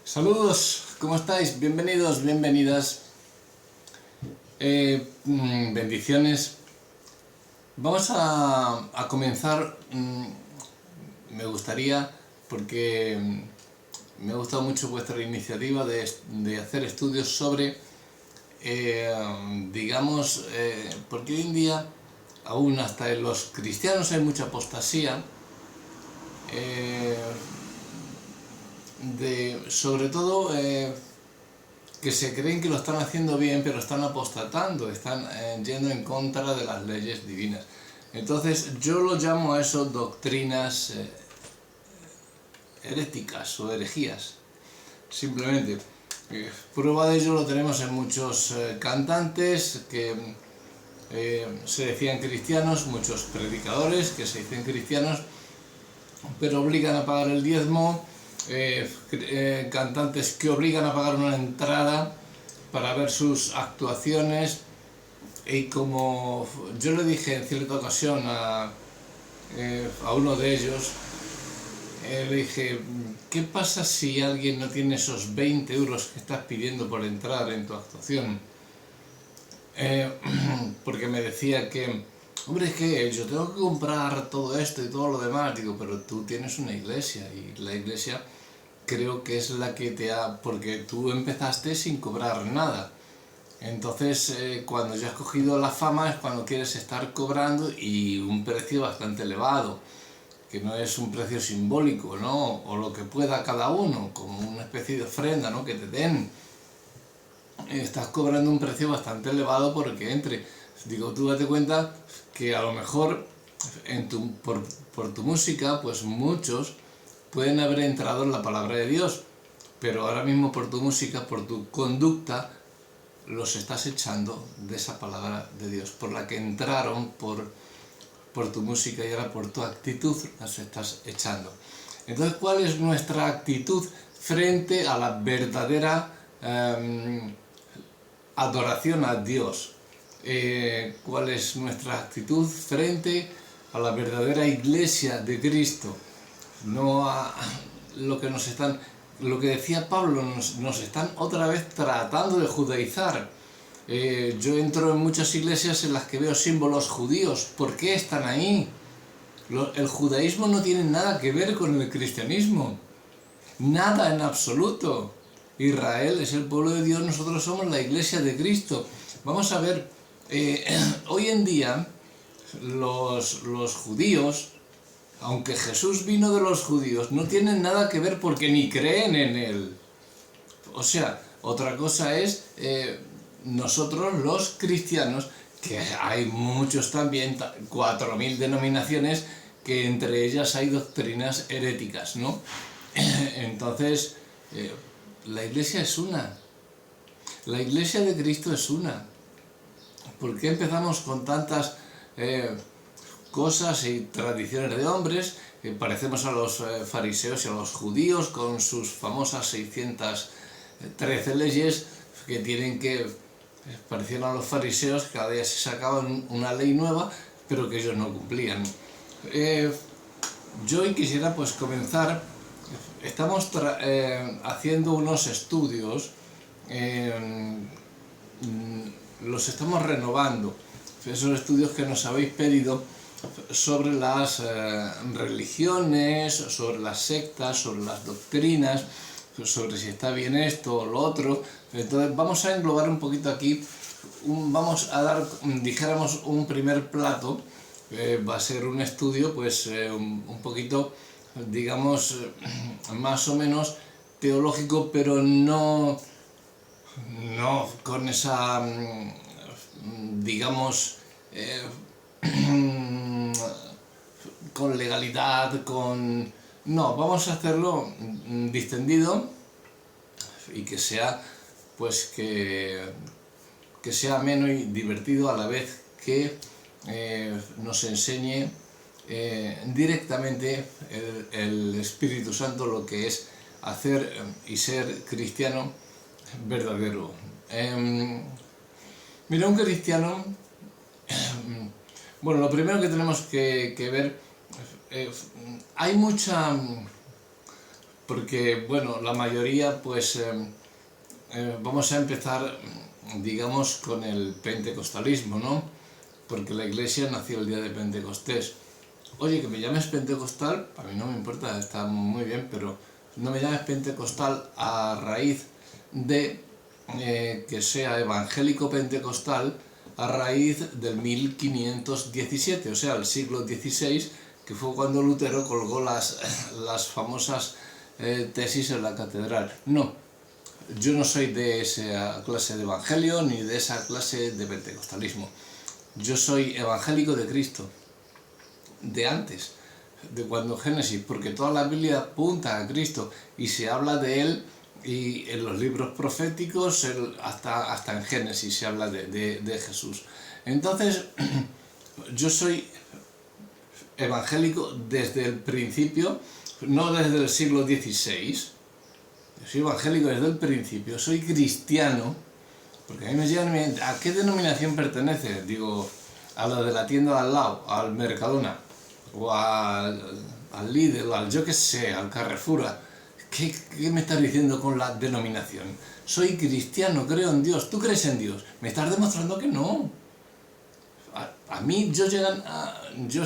Saludos, ¿cómo estáis? Bienvenidos, bienvenidas. Bendiciones. Vamos a comenzar. Me gustaría, porque me ha gustado mucho vuestra iniciativa de hacer estudios sobre, porque hoy en día, aún hasta en los cristianos hay mucha apostasía. Sobre todo que se creen que lo están haciendo bien, pero están apostatando, están yendo en contra de las leyes divinas. Entonces yo lo llamo a eso doctrinas heréticas o herejías, simplemente. Prueba de ello lo tenemos en muchos cantantes que se decían cristianos, muchos predicadores que se dicen cristianos, pero obligan a pagar el diezmo, cantantes que obligan a pagar una entrada para ver sus actuaciones. Y como yo le dije en cierta ocasión a uno de ellos, le dije, ¿qué pasa si alguien no tiene esos 20 euros que estás pidiendo por entrar en tu actuación? Porque me decía que, hombre, es que yo tengo que comprar todo esto y todo lo demás. Digo, pero tú tienes una iglesia y la iglesia creo que es la que te ha... porque tú empezaste sin cobrar nada. Entonces, cuando ya has cogido la fama es cuando quieres estar cobrando, y un precio bastante elevado, que no es un precio simbólico, ¿no? O lo que pueda cada uno, como una especie de ofrenda, ¿no? Que te den. Estás cobrando un precio bastante elevado porque entre. Digo, tú date cuenta que a lo mejor por tu música, pues muchos pueden haber entrado en la palabra de Dios, pero ahora mismo por tu música, por tu conducta, los estás echando de esa palabra de Dios, por la que entraron por tu música, y ahora por tu actitud las estás echando. Entonces, ¿cuál es nuestra actitud frente a la verdadera adoración a Dios? ¿Cuál es nuestra actitud frente a la verdadera iglesia de Cristo? No a lo que lo que decía Pablo, nos están otra vez tratando de judaizar. Yo entro en muchas iglesias en las que veo símbolos judíos. ¿Por qué están ahí? El judaísmo no tiene nada que ver con el cristianismo. Nada en absoluto. Israel es el pueblo de Dios, nosotros somos la iglesia de Cristo. Vamos a ver, hoy en día los judíos, aunque Jesús vino de los judíos, no tienen nada que ver porque ni creen en él. O sea, otra cosa es nosotros los cristianos, que hay muchos también, 4000 denominaciones, que entre ellas hay doctrinas heréticas, ¿no? Entonces, la iglesia es una. La iglesia de Cristo es una. ¿Por qué empezamos con tantas cosas y tradiciones de hombres? Parecemos a los fariseos y a los judíos con sus famosas 613 leyes que tienen que... parecían a los fariseos, cada día se sacaban una ley nueva, pero que ellos no cumplían. Yo hoy quisiera pues comenzar. Estamos haciendo unos estudios, los estamos renovando, esos estudios que nos habéis pedido sobre las religiones, sobre las sectas, sobre las doctrinas, sobre si está bien esto o lo otro. Entonces vamos a englobar un poquito aquí, vamos a dar, dijéramos, un primer plato. Va a ser un estudio pues un poquito, digamos, más o menos teológico, pero no con esa, digamos, con legalidad, no, vamos a hacerlo distendido, y que sea, pues, que sea ameno y divertido, a la vez que nos enseñe directamente el Espíritu Santo lo que es hacer y ser cristiano verdadero. Mira, un cristiano, bueno, lo primero que tenemos que ver, hay mucha porque, bueno, la mayoría, pues, vamos a empezar, digamos, con el pentecostalismo, ¿no? Porque la iglesia nació el día de Pentecostés. Oye, que me llames pentecostal, a mí no me importa, está muy bien, pero no me llames pentecostal a raíz de que sea evangélico pentecostal a raíz del 1517, o sea, el siglo XVI, que fue cuando Lutero colgó las famosas tesis en la catedral. No, yo no soy de esa clase de evangelio ni de esa clase de pentecostalismo. Yo soy evangélico de Cristo, de antes, de cuando Génesis, porque toda la Biblia apunta a Cristo y se habla de Él, y en los libros proféticos, hasta en Génesis se habla de Jesús. Entonces, yo soy evangélico desde el principio, no desde el siglo XVI, yo soy evangélico desde el principio, soy cristiano, porque a mí me llegan, ¿a qué denominación pertenece? Digo, a la de la tienda al lado, al Mercadona, o al Lidl, al yo que sé, al Carrefour. ¿Qué me estás diciendo con la denominación? Soy cristiano, creo en Dios. ¿Tú crees en Dios? Me estás demostrando que no. A mí, yo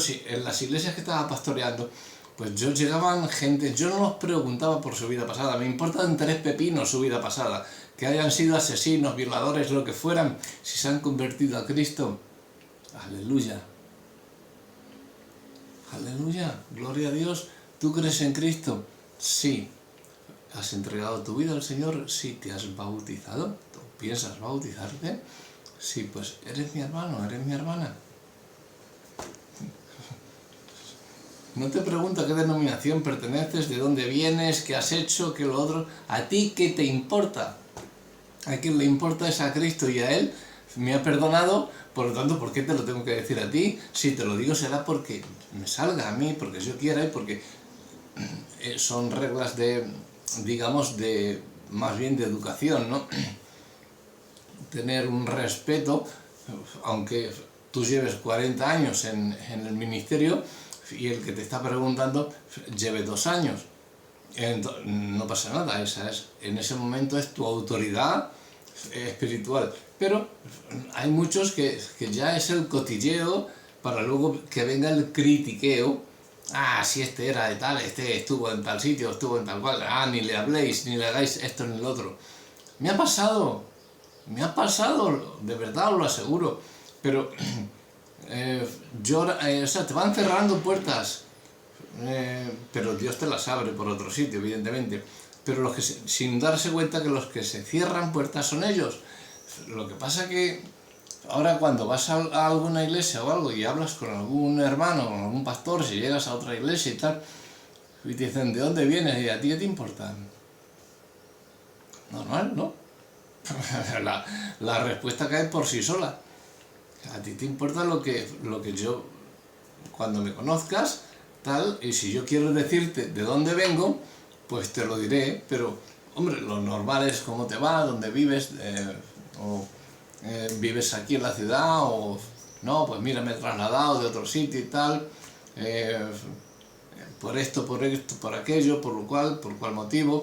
sí, en las iglesias que estaba pastoreando, pues llegaban gente, yo no los preguntaba por su vida pasada, me importan 3 pepinos su vida pasada, que hayan sido asesinos, violadores, lo que fueran, si se han convertido a Cristo, aleluya. Aleluya, gloria a Dios. ¿Tú crees en Cristo? Sí. ¿Has entregado tu vida al Señor? Sí. ¿Te has bautizado? ¿Tú piensas bautizarte? Sí, pues eres mi hermano, eres mi hermana. No te pregunto a qué denominación perteneces, de dónde vienes, qué has hecho, qué lo otro. ¿A ti qué te importa? A quien le importa es a Cristo y a Él me ha perdonado, por lo tanto, ¿por qué te lo tengo que decir a ti? Si te lo digo será porque me salga a mí, porque yo quiera y porque son reglas de, digamos, más bien de educación, ¿no? Tener un respeto, aunque tú lleves 40 años en el ministerio y el que te está preguntando lleve 2 años. No pasa nada, en ese momento es tu autoridad espiritual. Pero hay muchos que ya es el cotilleo para luego que venga el critiqueo. Ah, si este era de tal, este estuvo en tal sitio, estuvo en tal cual. Ah, ni le habléis, ni le hagáis esto ni lo otro. Me ha pasado, de verdad os lo aseguro. Pero o sea, te van cerrando puertas. Pero Dios te las abre por otro sitio, evidentemente. Pero los que sin darse cuenta que los que se cierran puertas son ellos. Lo que pasa que ahora cuando vas a alguna iglesia o algo y hablas con algún hermano, con algún pastor, si llegas a otra iglesia y tal, y te dicen, ¿de dónde vienes? Y a ti, ¿qué te importa? Normal, ¿no? La respuesta cae por sí sola. A ti te importa lo que yo, cuando me conozcas, tal, y si yo quiero decirte de dónde vengo, pues te lo diré, pero, hombre, lo normal es cómo te va, dónde vives, vives aquí en la ciudad, o no, pues mira, me he trasladado de otro sitio y tal, por esto, por aquello, por cual motivo,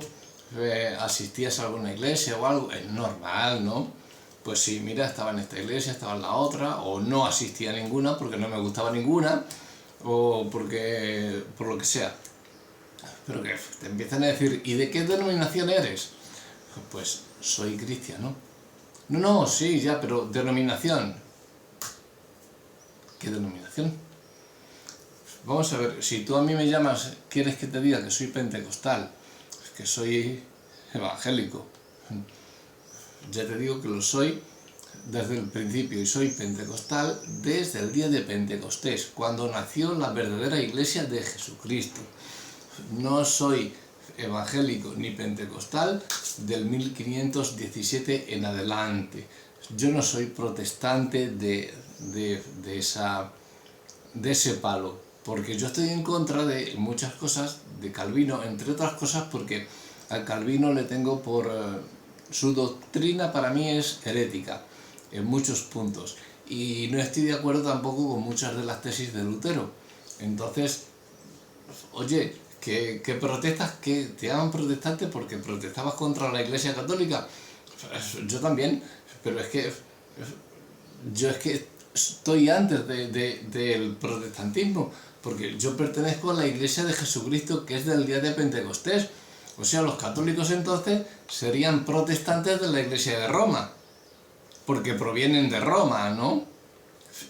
asistías a alguna iglesia o algo, es normal, ¿no? Pues sí, mira, estaba en esta iglesia, estaba en la otra, o no asistía a ninguna porque no me gustaba ninguna, o porque, por lo que sea. Pero que te empiezan a decir, ¿y de qué denominación eres? Pues soy cristiano. No, sí, ya, pero denominación. ¿Qué denominación? Vamos a ver, si tú a mí me llamas, quieres que te diga que soy pentecostal, que soy evangélico, ya te digo que lo soy desde el principio y soy pentecostal desde el día de Pentecostés, cuando nació la verdadera iglesia de Jesucristo. No soy evangélico ni pentecostal del 1517 en adelante. Yo no soy protestante de ese palo, porque yo estoy en contra de muchas cosas de Calvino, entre otras cosas porque a Calvino le tengo por... su doctrina para mí es herética en muchos puntos y no estoy de acuerdo tampoco con muchas de las tesis de Lutero. Entonces, oye, que protestas, que te llaman protestante porque protestabas contra la Iglesia Católica. Yo también, pero yo es que estoy antes del protestantismo, porque yo pertenezco a la Iglesia de Jesucristo, que es del día de Pentecostés. O sea, los católicos entonces serían protestantes de la Iglesia de Roma, porque provienen de Roma, ¿no?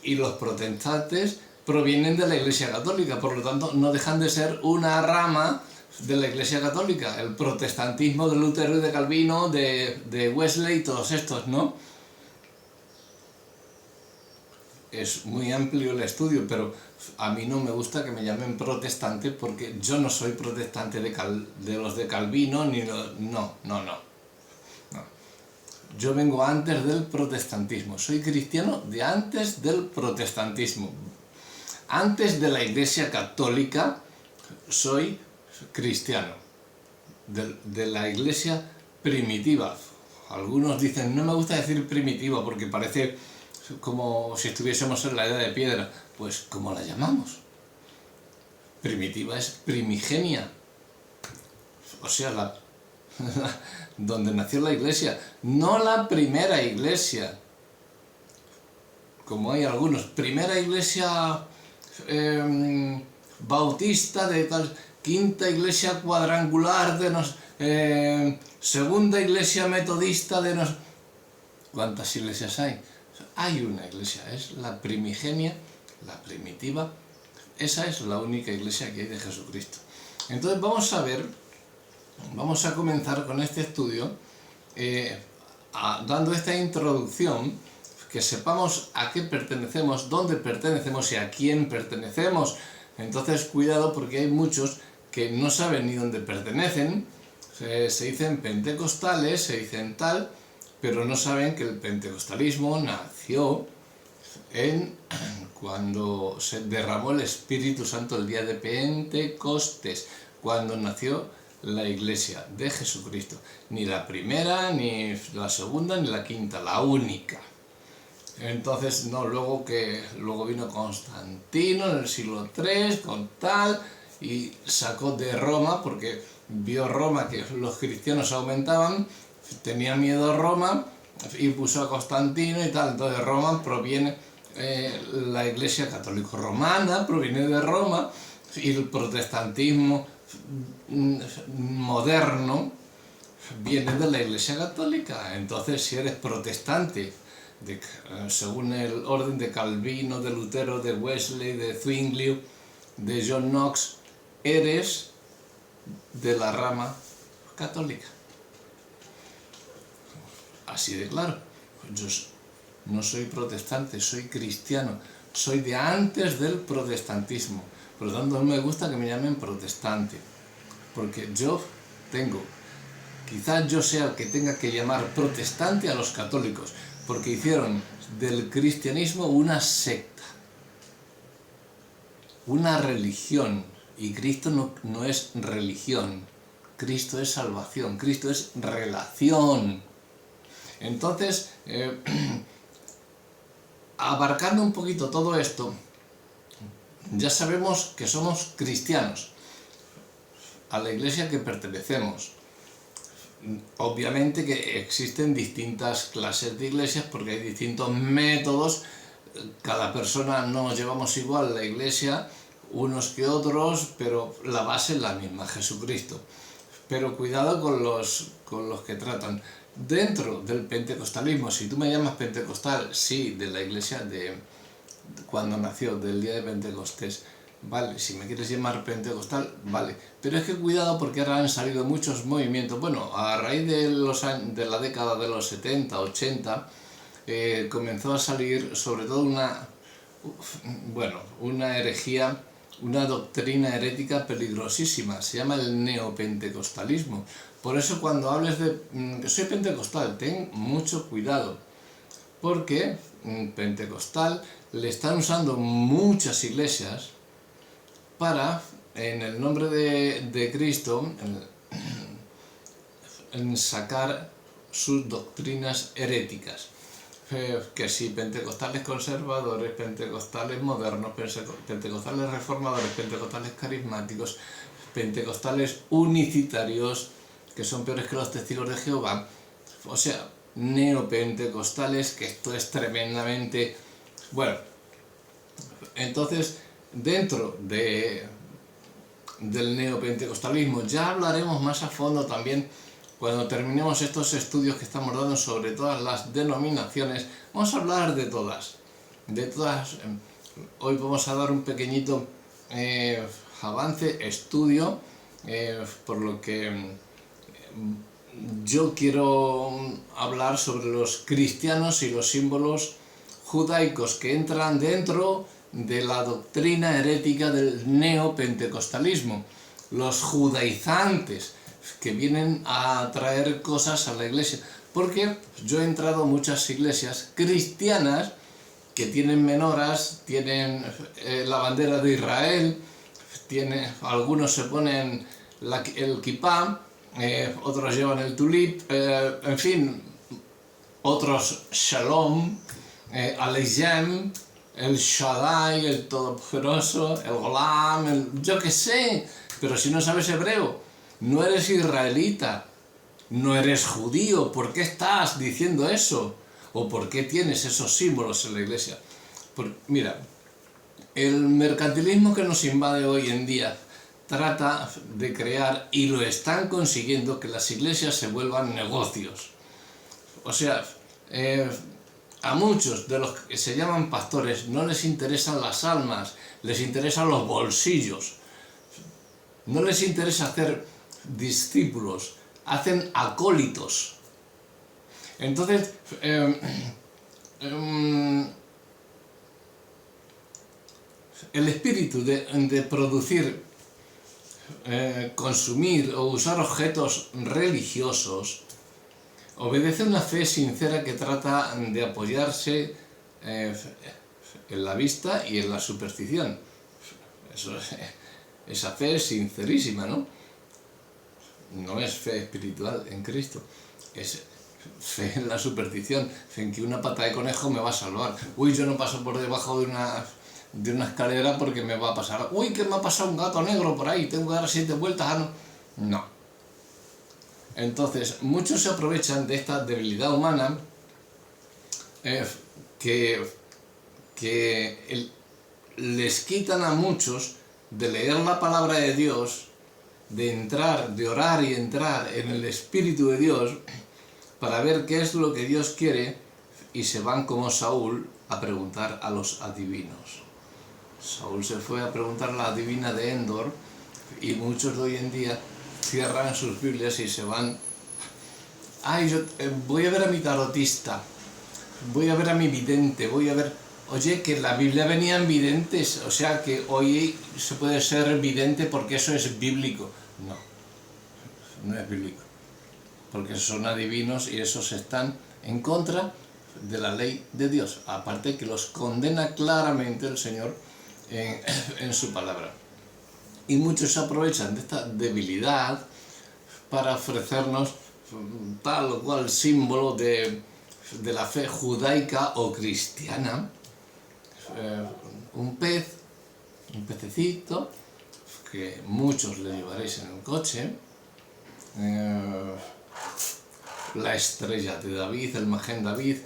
Y los protestantes provienen de la Iglesia Católica, por lo tanto no dejan de ser una rama de la Iglesia Católica, el protestantismo de Lutero y de Calvino, de Wesley y todos estos, ¿no? Es muy amplio el estudio, pero a mí no me gusta que me llamen protestante porque yo no soy protestante de los de Calvino, ni no. Yo vengo antes del protestantismo, soy cristiano de antes del protestantismo. Antes de la Iglesia Católica soy cristiano, de la Iglesia primitiva. Algunos dicen, no me gusta decir primitiva porque parece como si estuviésemos en la edad de piedra. Pues, ¿cómo la llamamos? Primitiva es primigenia, o sea, donde nació la Iglesia, no la primera Iglesia, como hay algunos, primera Iglesia bautista de tal, quinta Iglesia cuadrangular de segunda Iglesia metodista de ¿cuántas iglesias hay? Hay una iglesia, es la primigenia, la primitiva, esa es la única iglesia que hay de Jesucristo. Entonces vamos a comenzar con este estudio dando esta introducción, que sepamos a qué pertenecemos, dónde pertenecemos y a quién pertenecemos. Entonces cuidado, porque hay muchos que no saben ni dónde pertenecen, se dicen pentecostales, se dicen tal, pero no saben que el pentecostalismo nació cuando se derramó el Espíritu Santo el día de Pentecostés, cuando nació la Iglesia de Jesucristo. Ni la primera, ni la segunda, ni la quinta, la única. Entonces, no, luego vino Constantino en el siglo III con tal, y sacó de Roma, porque vio Roma que los cristianos aumentaban, tenía miedo a Roma y puso a Constantino y tal. Entonces de Roma proviene la Iglesia Católica Romana, proviene de Roma, y el protestantismo moderno viene de la Iglesia Católica. Entonces, si eres protestante, según el orden de Calvino, de Lutero, de Wesley, de Zwingli, de John Knox, eres de la rama católica. Así de claro. Yo no soy protestante, soy cristiano, soy de antes del protestantismo. Por lo tanto, no me gusta que me llamen protestante, porque quizás yo sea el que tenga que llamar protestante a los católicos, porque hicieron del cristianismo una secta, una religión, y Cristo no es religión, Cristo es salvación, Cristo es relación. Entonces, abarcando un poquito todo esto, ya sabemos que somos cristianos, a la iglesia que pertenecemos. Obviamente que existen distintas clases de iglesias porque hay distintos métodos, cada persona no llevamos igual la iglesia, unos que otros, pero la base es la misma, Jesucristo. Pero cuidado con los que tratan. Dentro del pentecostalismo, si tú me llamas pentecostal, sí, de la iglesia cuando nació, del día de Pentecostés, vale, si me quieres llamar pentecostal, vale, pero es que cuidado porque ahora han salido muchos movimientos. Bueno, a raíz de la década de los 70, 80, comenzó a salir sobre todo una herejía, una doctrina herética peligrosísima, se llama el neopentecostalismo. Por eso cuando hables de que soy pentecostal, ten mucho cuidado, porque pentecostal le están usando muchas iglesias para, en el nombre de Cristo, en sacar sus doctrinas heréticas. Que si pentecostales conservadores, pentecostales modernos, pentecostales reformadores, pentecostales carismáticos, pentecostales unicitarios, que son peores que los testigos de Jehová, o sea, neopentecostales, que esto es tremendamente... Bueno, entonces, dentro del neopentecostalismo, ya hablaremos más a fondo también cuando terminemos estos estudios que estamos dando sobre todas las denominaciones. Vamos a hablar de todas. Hoy vamos a dar un pequeñito avance, estudio, por lo que yo quiero hablar sobre los cristianos y los símbolos judaicos que entran dentro de la doctrina herética del neopentecostalismo, los judaizantes que vienen a traer cosas a la iglesia, porque yo he entrado a muchas iglesias cristianas que tienen menorás, tienen la bandera de Israel, algunos se ponen el kipá, otros llevan el tulip, en fin, otros shalom, Alejem, el Shaddai, el Todopoderoso, el Golam, yo qué sé, pero si no sabes hebreo, no eres israelita, no eres judío, ¿por qué estás diciendo eso? ¿O por qué tienes esos símbolos en la iglesia? Mira, el mercantilismo que nos invade hoy en día trata de crear, y lo están consiguiendo, que las iglesias se vuelvan negocios. O sea, a muchos de los que se llaman pastores no les interesan las almas, les interesan los bolsillos. No les interesa hacer discípulos, hacen acólitos. Entonces, el espíritu de producir, consumir o usar objetos religiosos obedece a una fe sincera que trata de apoyarse en la vista y en la superstición. Esa fe es sincerísima, ¿no? No es fe espiritual en Cristo, es fe en la superstición, fe en que una pata de conejo me va a salvar. Uy, yo no paso por debajo de una escalera porque me va a pasar. Uy, que me ha pasado un gato negro por ahí, tengo que dar 7 vueltas. No. Entonces, muchos se aprovechan de esta debilidad humana que les quitan a muchos de leer la palabra de Dios, de orar y entrar en el Espíritu de Dios para ver qué es lo que Dios quiere, y se van como Saúl a preguntar a los adivinos. Saúl se fue a preguntar a la adivina de Endor, y muchos de hoy en día cierran sus Biblias y se van. Ay, yo voy a ver a mi tarotista, voy a ver a mi vidente, voy a ver. Oye, que en la Biblia venían videntes, o sea que hoy se puede ser vidente porque eso es bíblico. No, no es bíblico, porque son adivinos y esos están en contra de la ley de Dios, aparte que los condena claramente el Señor en su palabra. Y muchos se aprovechan de esta debilidad para ofrecernos tal o cual símbolo de la fe judaica o cristiana, un pececito, que muchos le llevaréis en el coche, la estrella de David, el Magén David,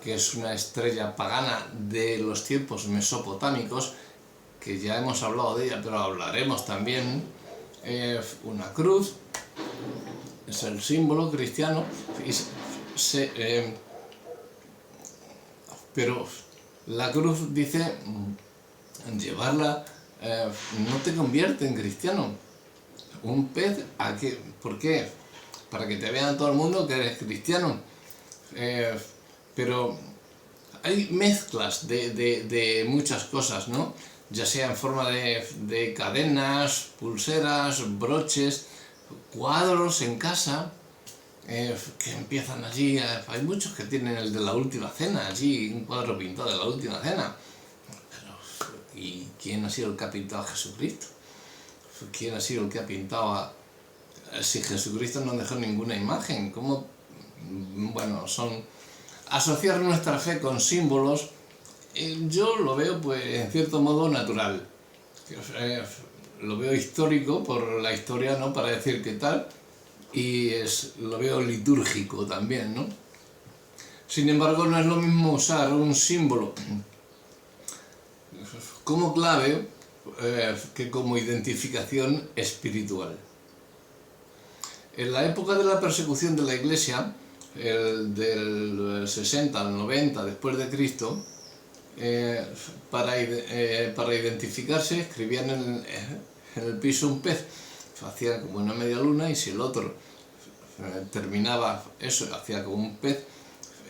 que es una estrella pagana de los tiempos mesopotámicos, que ya hemos hablado de ella, pero hablaremos también. Una cruz es el símbolo cristiano, pero la cruz dice, llevarla no te convierte en cristiano. Un pez, ¿por qué? Para que te vean todo el mundo que eres cristiano. Pero hay mezclas de muchas cosas, ¿no? Ya sea en forma de cadenas, pulseras, broches, cuadros en casa, que empiezan allí. Hay muchos que tienen el de la última cena, allí un cuadro pintado de la última cena. ¿Y quién ha sido el que ha pintado a Jesucristo? ¿Quién ha sido el que ha pintado si Jesucristo no dejó ninguna imagen? ¿Cómo? Bueno, asociar nuestra fe con símbolos, yo lo veo pues en cierto modo natural. lo veo histórico por la historia, ¿no? Para decir qué tal, y lo veo litúrgico también, ¿no? Sin embargo, no es lo mismo usar un símbolo como clave que como identificación espiritual. En la época de la persecución de la Iglesia, del 60 al 90 después de Cristo, para identificarse escribían en el piso un pez, hacía como una media luna, y si el otro terminaba eso, hacía como un pez,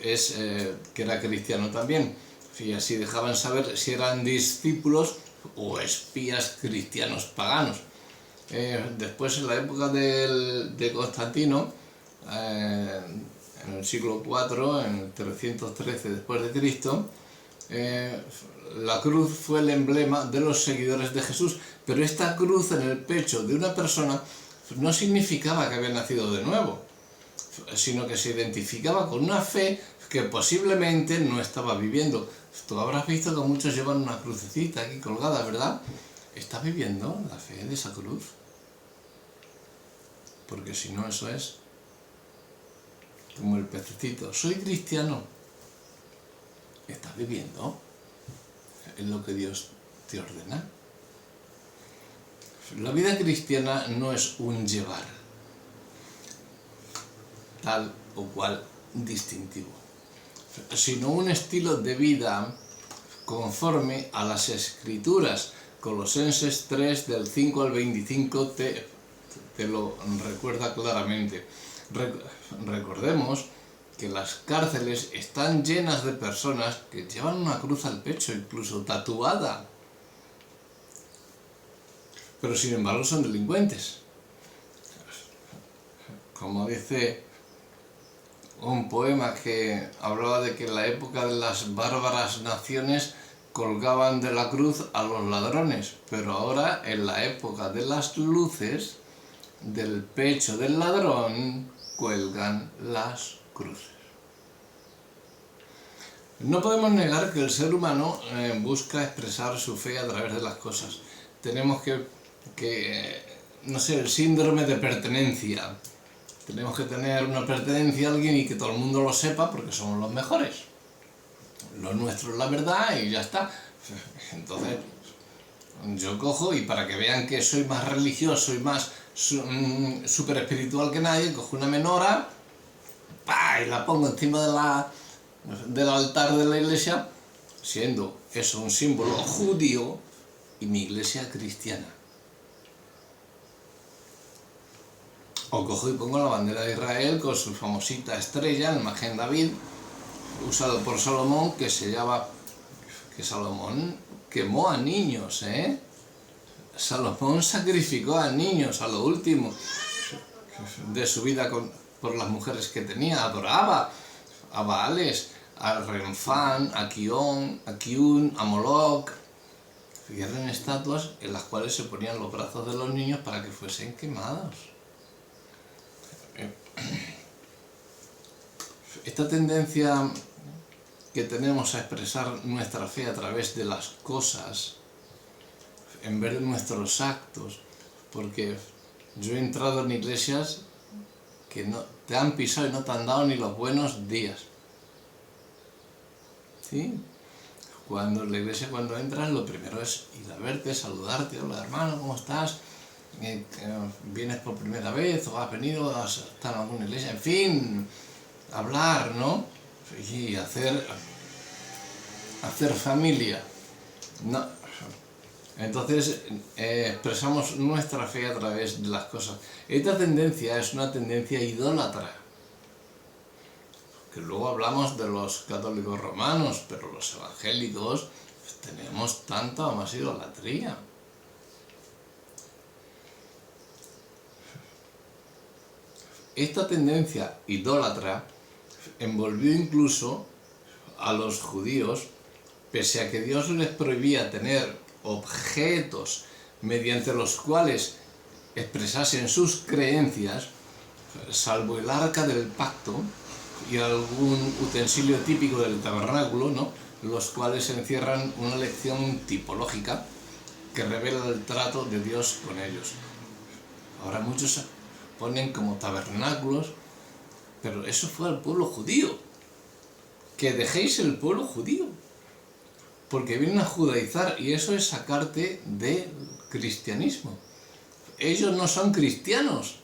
que era cristiano también, y así dejaban saber si eran discípulos o espías cristianos paganos. Después, en la época de Constantino, en el siglo IV, en el 313 después de Cristo, la cruz fue el emblema de los seguidores de Jesús, pero esta cruz en el pecho de una persona no significaba que había nacido de nuevo, sino que se identificaba con una fe que posiblemente no estaba viviendo. Tú habrás visto que muchos llevan una crucecita aquí colgada, ¿verdad? ¿Estás viviendo la fe de esa cruz? Porque si no, eso es como el pececito. Soy cristiano. ¿Estás viviendo en lo que Dios te ordena? La vida cristiana no es un llevar tal o cual distintivo, sino un estilo de vida conforme a las Escrituras. Colosenses 3, del 5 al 25 te lo recuerda claramente. Recordemos que las cárceles están llenas de personas que llevan una cruz al pecho, incluso tatuada, pero sin embargo son delincuentes. Como dice un poema que hablaba de que en la época de las bárbaras naciones colgaban de la cruz a los ladrones, pero ahora, en la época de las luces, del pecho del ladrón cuelgan las cruces. No podemos negar que el ser humano busca expresar su fe a través de las cosas. Tenemos no sé, el síndrome de pertenencia. Tenemos que tener una pertenencia a alguien y que todo el mundo lo sepa porque somos los mejores. Lo nuestro es la verdad y ya está. Entonces, yo cojo y para que vean que soy más religioso y más súper espiritual que nadie, cojo una menora, ¡pah!, y la pongo encima del altar de la iglesia, siendo eso un símbolo judío y mi iglesia cristiana. O cojo y pongo la bandera de Israel con su famosita estrella, el Magén David, usado por Salomón, que Salomón quemó a niños, Salomón sacrificó a niños a lo último de su vida por las mujeres que tenía. Adoraba a Baales, a Renfán, a Kión, a Kiún, a Moloch, y eran estatuas en las cuales se ponían los brazos de los niños para que fuesen quemados. Esta tendencia que tenemos a expresar nuestra fe a través de las cosas en vez de nuestros actos, porque yo he entrado en iglesias que no te han pisado y no te han dado ni los buenos días, ¿sí? Cuando en la iglesia, cuando entras, lo primero es ir a verte, saludarte: hola hermano, ¿cómo estás? ¿Vienes por primera vez o has venido a estar en alguna iglesia? En fin, hablar, ¿no? Y hacer familia. No. Entonces expresamos nuestra fe a través de las cosas. Esta tendencia es una tendencia idólatra, que luego hablamos de los católicos romanos, pero los evangélicos tenemos tanta o más idolatría. Esta tendencia idólatra envolvió incluso a los judíos, pese a que Dios les prohibía tener objetos mediante los cuales expresasen sus creencias, salvo el arca del pacto y algún utensilio típico del tabernáculo, ¿no?, los cuales encierran una lección tipológica que revela el trato de Dios con ellos. Ahora muchos ponen como tabernáculos, pero eso fue al pueblo judío. Que dejéis el pueblo judío, porque vienen a judaizar y eso es sacarte del cristianismo. Ellos no son cristianos.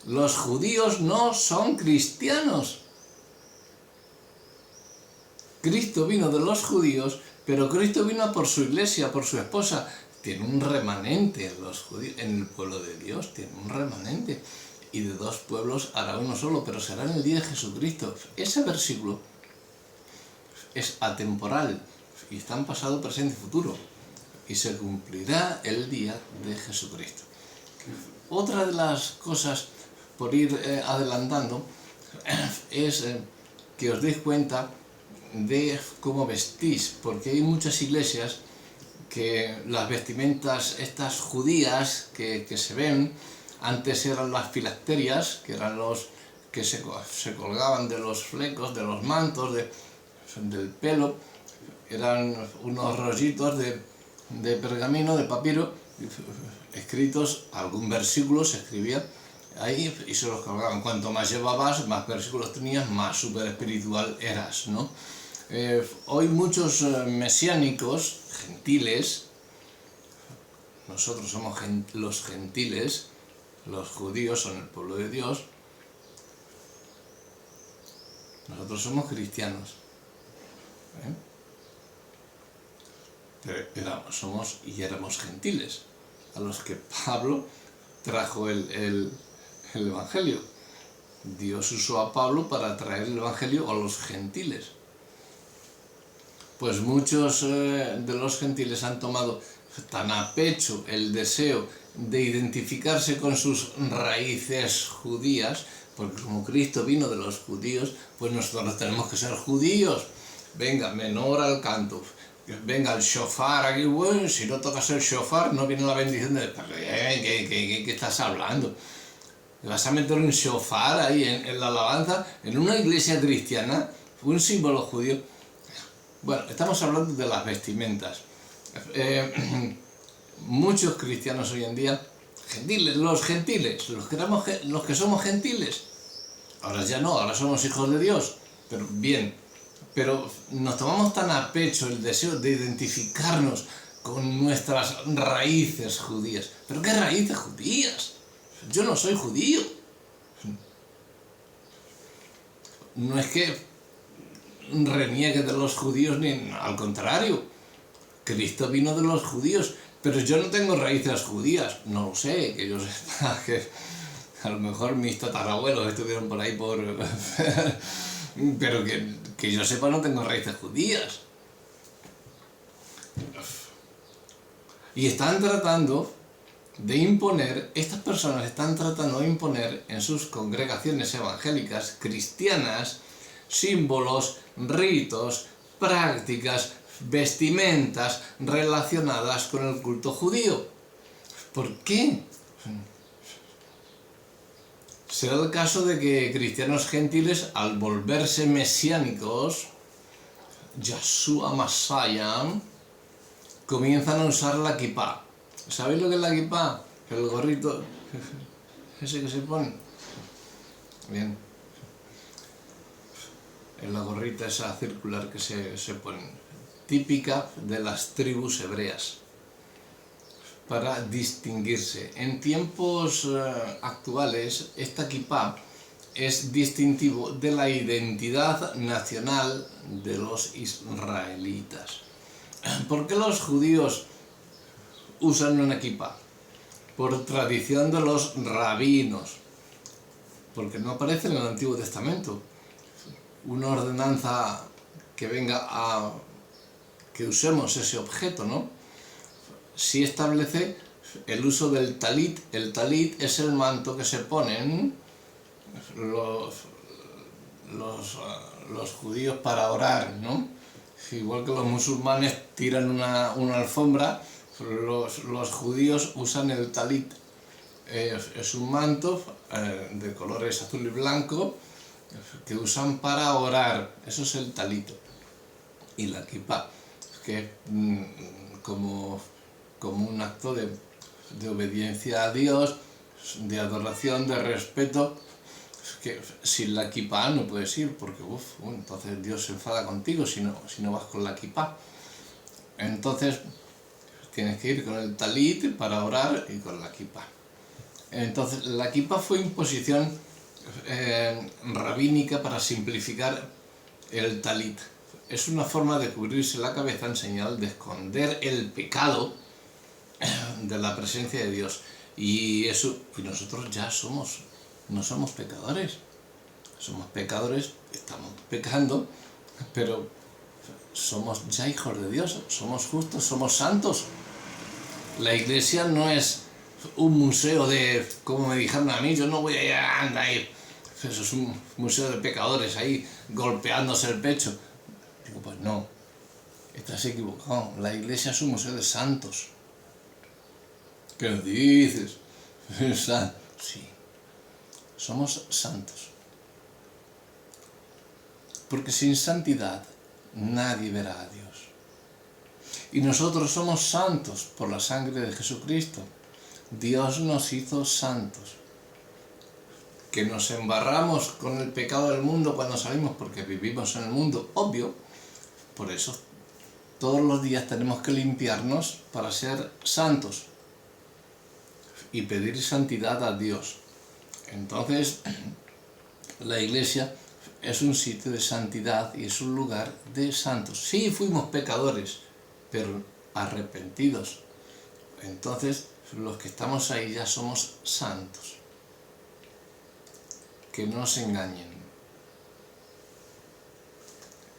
Los judíos no son cristianos. Cristo vino de los judíos, pero Cristo vino por su iglesia, por su esposa. Tiene un remanente en los judíos, en el pueblo de Dios, tiene un remanente. Y de dos pueblos hará uno solo, pero será en el día de Jesucristo. Ese versículo es atemporal y está en pasado, presente y futuro. Y se cumplirá el día de Jesucristo. Otra de las cosas, por ir adelantando, es que os deis cuenta de cómo vestís, porque hay muchas iglesias que las vestimentas estas judías que se ven, antes eran las filacterias, que eran los que se colgaban de los flecos, de los mantos, del pelo, eran unos rollitos de pergamino, de papiro, escritos, algún versículo se escribía ahí y se los colgaban. Cuanto más llevabas, más versículos tenías, más súper espiritual eras, ¿no? Hoy muchos mesiánicos, gentiles, nosotros somos los gentiles, los judíos son el pueblo de Dios, nosotros somos cristianos. Pero éramos gentiles, a los que Pablo trajo el Evangelio. Dios usó a Pablo para traer el Evangelio a los gentiles. Pues muchos de los gentiles han tomado tan a pecho el deseo de identificarse con sus raíces judías, porque como Cristo vino de los judíos, pues nosotros tenemos que ser judíos. Venga, menor al canto. Venga, el shofar aquí, bueno, si no tocas el shofar no viene la bendición de... ¿Qué estás hablando? ¿Vas a meter un shofar ahí en la alabanza? En una iglesia cristiana, un símbolo judío. Bueno, estamos hablando de las vestimentas. Muchos cristianos hoy en día, gentiles, los que somos gentiles, ahora ya no, ahora somos hijos de Dios, pero bien, pero nos tomamos tan a pecho el deseo de identificarnos con nuestras raíces judías. ¿Pero qué raíces judías? Yo no soy judío. No es que reniegue de los judíos, ni al contrario. Cristo vino de los judíos, pero yo no tengo raíces judías. No lo sé, que yo sepa que a lo mejor mis tatarabuelos estuvieron por ahí pero que yo sepa no tengo raíces judías. Y están tratando de imponer, estas personas están tratando de imponer en sus congregaciones evangélicas cristianas símbolos, ritos, prácticas, vestimentas relacionadas con el culto judío. ¿Por qué? Será el caso de que cristianos gentiles, al volverse mesiánicos, Yahshua Mashiach, comienzan a usar la kipá. ¿Sabéis lo que es la kipá? El gorrito ese que se pone. Bien. Es la gorrita esa circular que se pone, típica de las tribus hebreas, para distinguirse. En tiempos actuales, esta kipá es distintivo de la identidad nacional de los israelitas. ¿Por qué los judíos usan una kipá? Por tradición de los rabinos, porque no aparece en el Antiguo Testamento una ordenanza que venga a que usemos ese objeto, ¿no? Sí establece el uso del talit. El talit es el manto que se ponen los judíos para orar, ¿no? Igual que los musulmanes tiran una alfombra, los judíos usan el talit. Es un manto de colores azul y blanco que usan para orar. Eso es el talito. Y la kipá, que como como un acto de obediencia a Dios, de adoración, de respeto, que sin la kipá no puedes ir, porque entonces Dios se enfada contigo si no vas con la kipá. Entonces tienes que ir con el talit para orar y con la kipá. Entonces la kipá fue imposición rabínica para simplificar el talit. Es una forma de cubrirse la cabeza en señal de esconder el pecado de la presencia de Dios. Y nosotros ya no somos pecadores. Somos pecadores, estamos pecando, pero somos ya hijos de Dios, somos justos, somos santos. La iglesia no es un museo de, como me dijeron a mí, yo no voy a andar ahí. Eso es un museo de pecadores ahí golpeándose el pecho. Digo, pues no, estás equivocado. La iglesia es un museo de santos. ¿Qué dices? Sí, somos santos. Porque sin santidad nadie verá a Dios. Y nosotros somos santos por la sangre de Jesucristo. Dios nos hizo santos. Que nos embarramos con el pecado del mundo cuando salimos porque vivimos en el mundo, obvio. Por eso todos los días tenemos que limpiarnos para ser santos y pedir santidad a Dios. Entonces, la iglesia es un sitio de santidad y es un lugar de santos. Sí, fuimos pecadores, pero arrepentidos. Entonces, los que estamos ahí ya somos santos. Que no se engañen.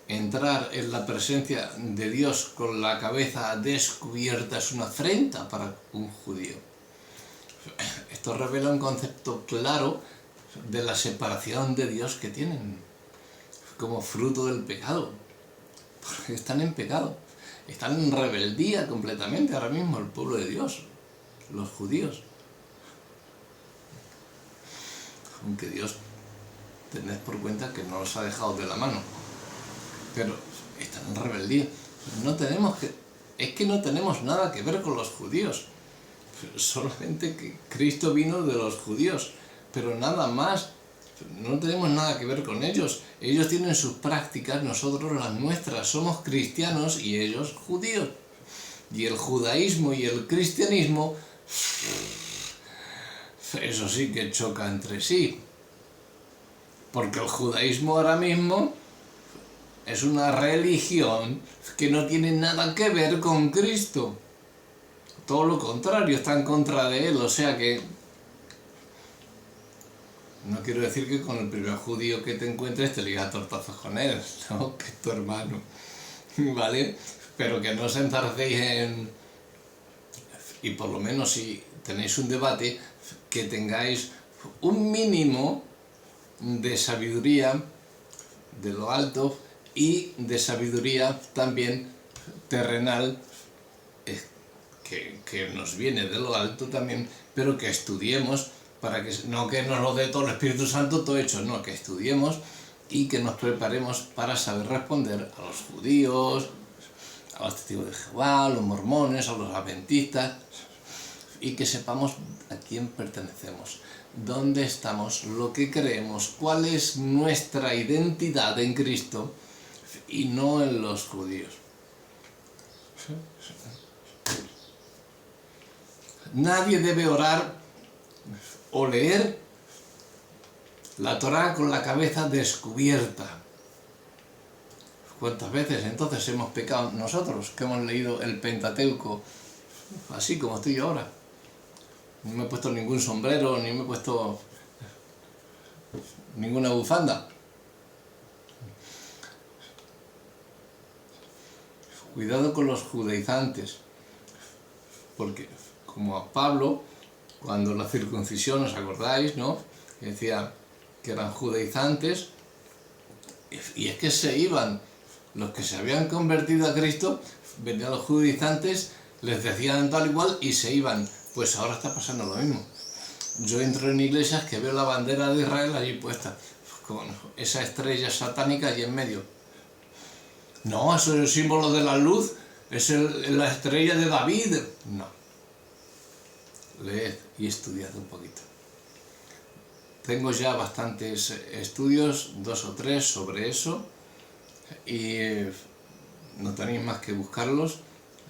Entrar en la presencia de Dios con la cabeza descubierta es una afrenta para un judío. Esto revela un concepto claro de la separación de Dios que tienen como fruto del pecado. Porque están en pecado, están en rebeldía completamente ahora mismo el pueblo de Dios, los judíos. Aunque Dios, tened por cuenta que no los ha dejado de la mano, pero están en rebeldía. Es que no tenemos nada que ver con los judíos, solamente que Cristo vino de los judíos, pero nada más. No tenemos nada que ver con ellos. Ellos tienen sus prácticas, nosotros las nuestras. Somos cristianos y ellos judíos. Y el judaísmo y el cristianismo, eso sí que choca entre sí. Porque el judaísmo ahora mismo es una religión que no tiene nada que ver con Cristo. Todo lo contrario, está en contra de él. O sea que no quiero decir que con el primer judío que te encuentres te ligas a tortazos con él, ¿no? Que es tu hermano, ¿vale? Pero que no os enzarcéis en... Y por lo menos si tenéis un debate, que tengáis un mínimo de sabiduría de lo alto y de sabiduría también terrenal, que nos viene de lo alto también, pero que estudiemos para que no que nos lo dé todo el Espíritu Santo todo hecho, no, que estudiemos y que nos preparemos para saber responder a los judíos, a los testigos de Jehová, a los mormones, a los adventistas, y que sepamos a quién pertenecemos, dónde estamos, lo que creemos, cuál es nuestra identidad en Cristo y no en los judíos. Nadie debe orar o leer la Torá con la cabeza descubierta. ¿Cuántas veces entonces hemos pecado nosotros que hemos leído el Pentateuco así como estoy yo ahora? No me he puesto ningún sombrero, ni me he puesto ninguna bufanda. Cuidado con los judaizantes, porque como a Pablo, cuando la circuncisión, ¿os acordáis, no? Que decía que eran judaizantes, y es que se iban, los que se habían convertido a Cristo, venían los judaizantes, les decían tal igual y se iban. Pues ahora está pasando lo mismo. Yo entro en iglesias que veo la bandera de Israel allí puesta, con esa estrella satánica allí en medio. No, eso es el símbolo de la luz, es la estrella de David. No. leed y estudiad un poquito. Tengo ya bastantes estudios, 2 o 3 sobre eso, y no tenéis más que buscarlos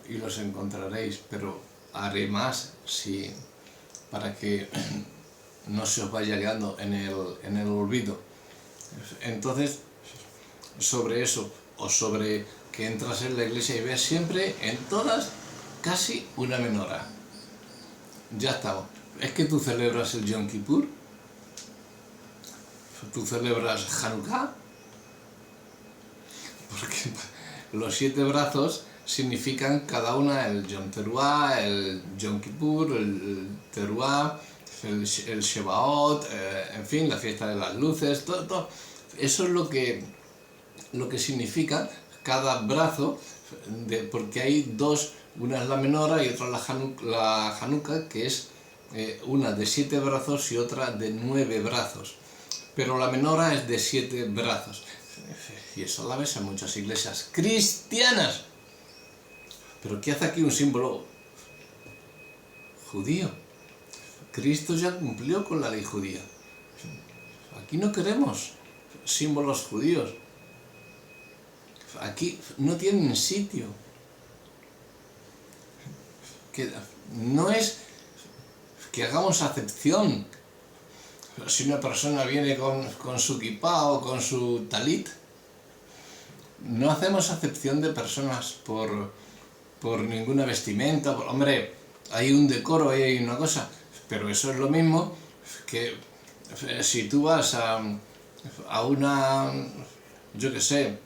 y los encontraréis, pero haré más para que no se os vaya quedando en el olvido. Entonces, sobre eso, o sobre que entras en la iglesia y ves siempre, en todas, casi una menorá. Ya estamos. ¿Es que tú celebras el Yom Kippur? ¿Tú celebras Hanukkah? Porque los 7 brazos significan cada una el Yom Teruah, el Yom Kippur, el Teruah, el Shebaot, en fin, la fiesta de las luces, todo. Eso es lo que significa cada brazo, porque hay 2, una es la menora y otra la Hanukkah, que es una de 7 brazos y otra de 9 brazos. Pero la menora es de 7 brazos. Y eso la ves en muchas iglesias cristianas. ¿Pero qué hace aquí un símbolo judío? Cristo ya cumplió con la ley judía. Aquí no queremos símbolos judíos. Aquí no tienen sitio. Que no es que hagamos acepción. Si una persona viene con su kipá o con su talit, no hacemos acepción de personas por ninguna vestimenta. Hombre, hay un decoro, hay una cosa, pero eso es lo mismo que si tú vas a una, yo qué sé,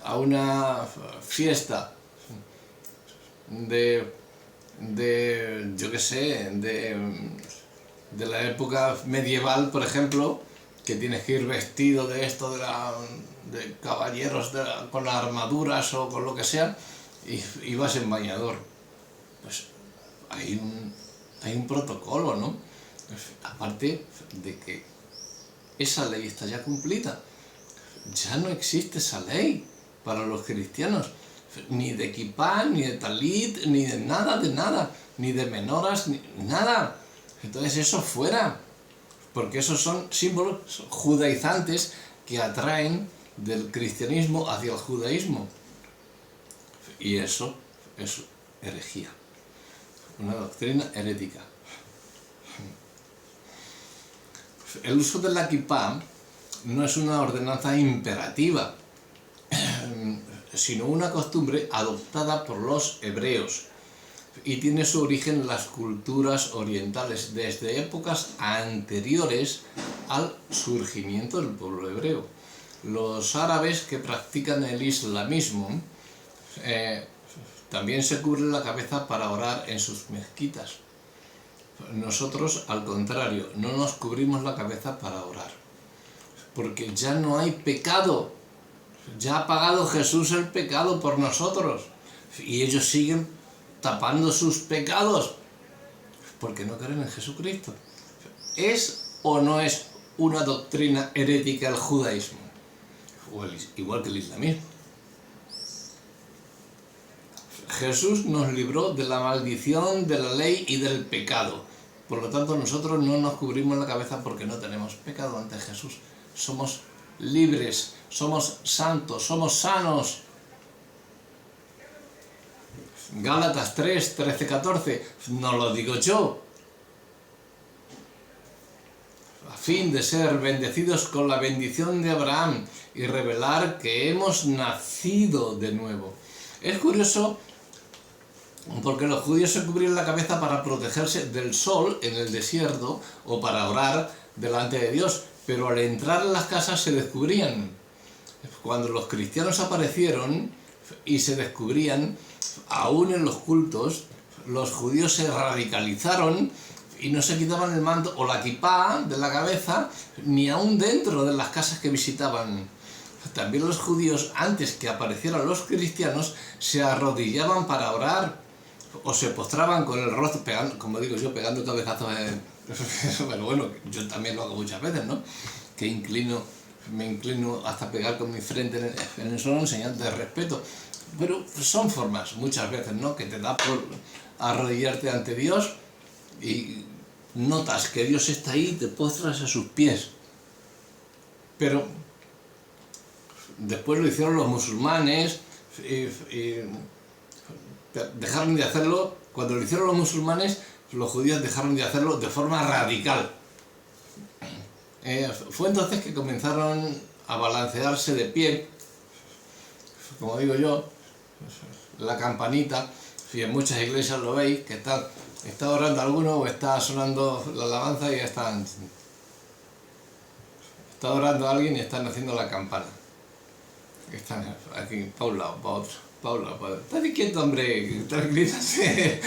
a una fiesta yo qué sé, de la época medieval, por ejemplo, que tienes que ir vestido de esto, de caballeros con armaduras o con lo que sea, y vas en bañador. Pues hay un protocolo, ¿no? Aparte de que esa ley está ya cumplida. Ya no existe esa ley para los cristianos. Ni de kipá, ni de talit, ni de nada, ni de menoras, ni nada. Entonces eso fuera, porque esos son símbolos judaizantes que atraen del cristianismo hacia el judaísmo. Y eso es herejía, una doctrina herética. El uso de la kipá no es una ordenanza imperativa, sino una costumbre adoptada por los hebreos y tiene su origen en las culturas orientales desde épocas anteriores al surgimiento del pueblo hebreo. Los árabes que practican el islamismo también se cubren la cabeza para orar en sus mezquitas. Nosotros, al contrario, no nos cubrimos la cabeza para orar, porque ya no hay pecado. Ya ha pagado Jesús el pecado por nosotros y ellos siguen tapando sus pecados porque no creen en Jesucristo. ¿Es o no es una doctrina herética el judaísmo? Igual que el islamismo. Jesús nos libró de la maldición de la ley y del pecado. Por lo tanto, nosotros no nos cubrimos la cabeza porque no tenemos pecado ante Jesús. Somos libres, somos santos, somos sanos. Gálatas 3, 13, 14, no lo digo yo. A fin de ser bendecidos con la bendición de Abraham y revelar que hemos nacido de nuevo. Es curioso porque los judíos se cubrían la cabeza para protegerse del sol en el desierto o para orar delante de Dios, pero al entrar en las casas se descubrían. Cuando los cristianos aparecieron y se descubrían, aún en los cultos, los judíos se radicalizaron y no se quitaban el manto o la kipá de la cabeza, ni aún dentro de las casas que visitaban. También los judíos, antes que aparecieran los cristianos, se arrodillaban para orar o se postraban con el rostro, como digo yo, pegando cabezazos pero bueno, yo también lo hago muchas veces, ¿no? Que me inclino hasta pegar con mi frente en el suelo en señal de respeto. Pero son formas muchas veces, ¿no?, que te da por arrodillarte ante Dios y notas que Dios está ahí y te postras a sus pies. Pero después lo hicieron los musulmanes y dejaron de hacerlo. Cuando lo hicieron los musulmanes, los judíos dejaron de hacerlo de forma radical. Fue entonces que comenzaron a balancearse de pie, como digo yo, la campanita. Si en muchas iglesias lo veis, que está orando alguno o está sonando la alabanza y está orando alguien y están haciendo la campana. Están aquí, para un lado, para otro, para un lado, para otro. Estate quieto, hombre, tranquilízate.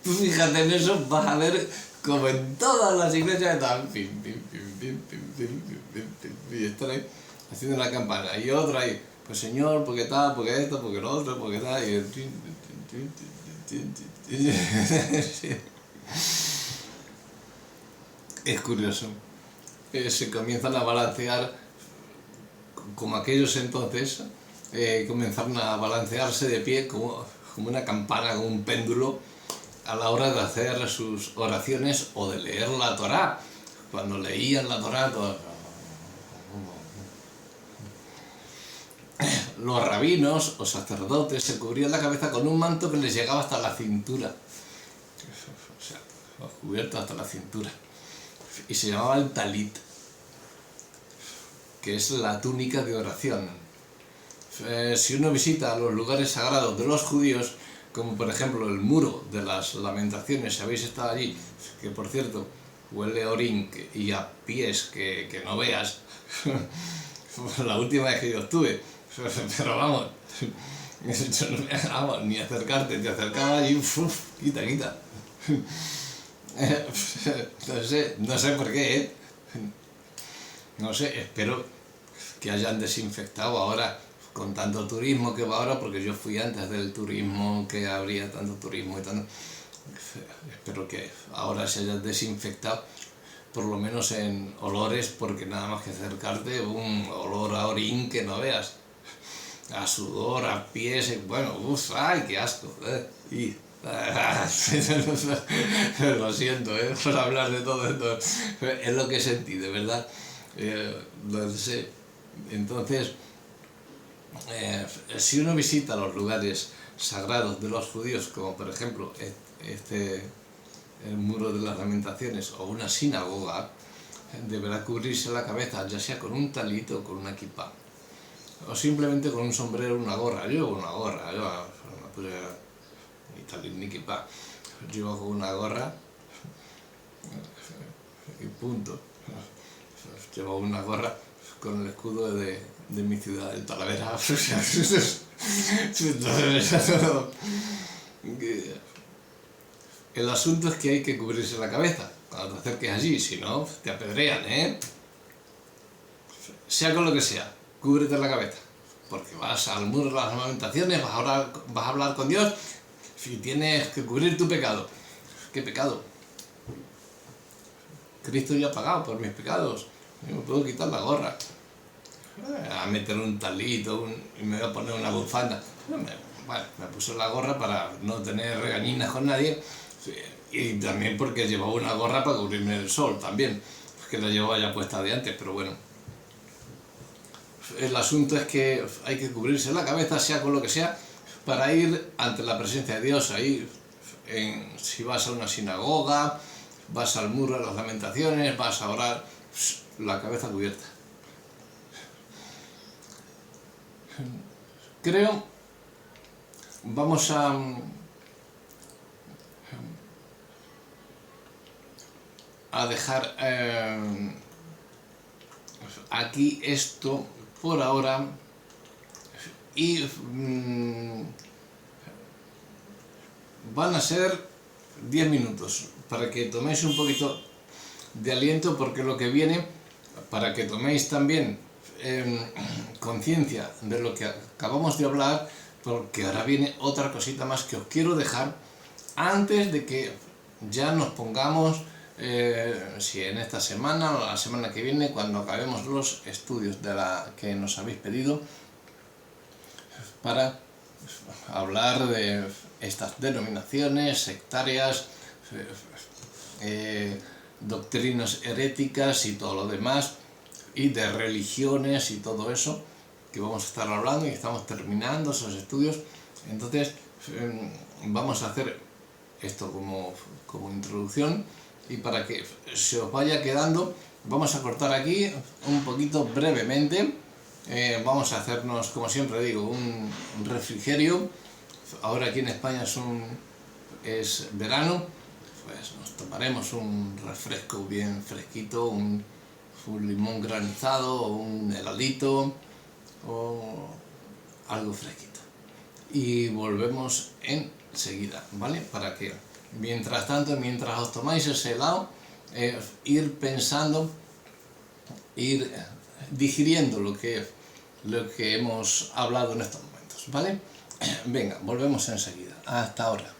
Tú fíjate en eso, vas a ver como en todas las iglesias están y están ahí haciendo la campana. Y otra ahí, pues Señor, porque tal, porque esto, porque lo otro, porque tal. Y es curioso. Se comienzan a balancear, como aquellos entonces, comenzaron a balancearse de pie como una campana, como un péndulo, a la hora de hacer sus oraciones o de leer la Torá. Cuando leían la Torá, los rabinos o sacerdotes se cubrían la cabeza con un manto que les llegaba hasta la cintura. O sea, cubierto hasta la cintura. Y se llamaba el talit, que es la túnica de oración. Si uno visita los lugares sagrados de los judíos, como por ejemplo el muro de las lamentaciones, si habéis estado allí, que por cierto huele a orín y a pies que no veas, la última vez que yo estuve, pero vamos, ni acercarte, te acercabas y quita. No sé por qué, no sé, espero que hayan desinfectado ahora con tanto turismo que va ahora, porque yo fui antes del turismo, que habría tanto turismo y tanto. Espero que ahora se haya desinfectado, por lo menos en olores, porque nada más que acercarte, un olor a orín que no veas, a sudor, a pies, bueno, ¡ay, qué asco! Lo siento, por hablar de todo esto, es lo que sentí, de verdad. No sé. Entonces, si uno visita los lugares sagrados de los judíos, como por ejemplo el muro de las lamentaciones o una sinagoga, deberá cubrirse la cabeza, ya sea con un talit o con una kippah, o simplemente con un sombrero o una gorra. Yo llevo una gorra, yo no puse ni talit ni kippah, llevo con una gorra y punto. Llevo una gorra con el escudo de mi ciudad, el Talavera. El asunto es que hay que cubrirse la cabeza cuando te acerques allí, si no te apedrean, sea con lo que sea, cúbrete la cabeza, porque vas al muro de las lamentaciones, vas a hablar con Dios y tienes que cubrir tu pecado. ¿Qué pecado? Cristo ya ha pagado por mis pecados. Yo me puedo quitar la gorra, a meter un talito y me voy a poner una bufanda. Me puse la gorra para no tener regañinas con nadie, y también porque llevaba una gorra para cubrirme el sol también, que la llevaba ya puesta de antes, pero bueno. El asunto es que hay que cubrirse la cabeza, sea con lo que sea, para ir ante la presencia de Dios. Ahí, si vas a una sinagoga, vas al muro de las lamentaciones, vas a orar, la cabeza cubierta. Creo, vamos a dejar aquí esto por ahora y van a ser 10 minutos para que toméis un poquito de aliento, porque lo que viene, para que toméis también conciencia de lo que acabamos de hablar, porque ahora viene otra cosita más que os quiero dejar antes de que ya nos pongamos, si en esta semana o la semana que viene, cuando acabemos los estudios que nos habéis pedido, para hablar de estas denominaciones sectarias, doctrinas heréticas y todo lo demás, y de religiones y todo eso, que vamos a estar hablando y estamos terminando esos estudios. Entonces vamos a hacer esto como introducción, y para que se os vaya quedando, vamos a cortar aquí un poquito brevemente. Vamos a hacernos, como siempre digo, un refrigerio. Ahora aquí en España es verano, pues nos tomaremos un refresco bien fresquito, un limón granizado o un heladito o algo fresquito. Y volvemos enseguida, ¿vale? Para que mientras tanto, mientras os tomáis ese helado, ir pensando, ir digiriendo lo que hemos hablado en estos momentos, ¿vale? Venga, volvemos enseguida. Hasta ahora.